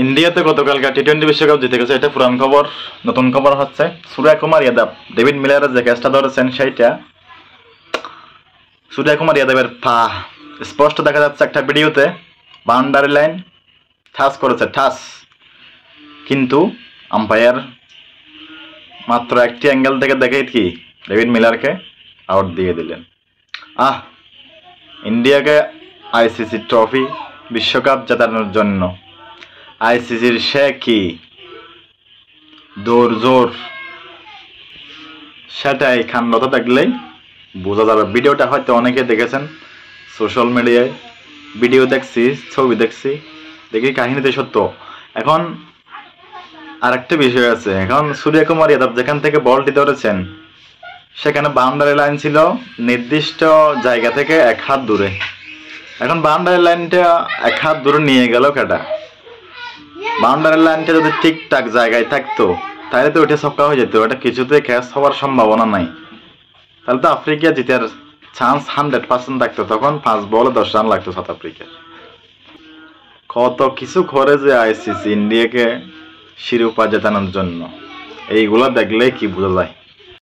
ইন্ডিয়াতে গতকালকার টি-20 বিশ্বকাপ জিতে গেছে, এটা পুরান খবর। নতুন খবর হচ্ছে সূর্যকুমার যাদব ডেভিড মিলারের যে ক্যাচটা ধরেছেন সেইটা সূর্যকুমার যাদবের পা স্পষ্ট দেখা যাচ্ছে একটা ভিডিওতে। বাউন্ডারি লাইন ঠাস করেছে, ঠাস, কিন্তু আম্পায়ার মাত্র একটি অ্যাঙ্গেল থেকে দেখে কি ডেভিড মিলারকে আউট দিয়ে দিলেন। ইন্ডিয়াকে আইসিসি ট্রফি বিশ্বকাপ জেতানোর জন্য আইসিসির সে কি দৌড় জোর, সেটাই খান্ডত দেখলেই বোঝা যাবে। ভিডিওটা হয়তো অনেকে দেখেছেন সোশ্যাল মিডিয়ায়, ভিডিও দেখছি, ছবি দেখছি, দেখি কাহিনীতে সত্য। এখন আরেকটা বিষয় আছে, এখন সূর্যকুমার যাদব যেখান থেকে বলটি ধরেছেন সেখানে বাউন্ডারি লাইন ছিল নির্দিষ্ট জায়গা থেকে 1 হাত দূরে। এখন বাউন্ডারি লাইনটা 1 হাত দূরে নিয়ে গেল কেটা? বাউন্ডারি লাইনটা যদি ঠিকঠাক জায়গায় থাকতো তাহলে তো ওইটা ছক্কা হয়ে যেত, ওটা কিছুতে ক্যাচ হওয়ার সম্ভাবনা নাই। তাহলে তো আফ্রিকা জিতার চান্স 100% থাকতো। তখন 5 বলে 10 রান লাগতো সাউথ আফ্রিকা। কত কিছু করে যে আইসিসি ইন্ডিয়াকে শিরোপা জেতানোর জন্য, এইগুলো দেখলে কি বোঝা যায়।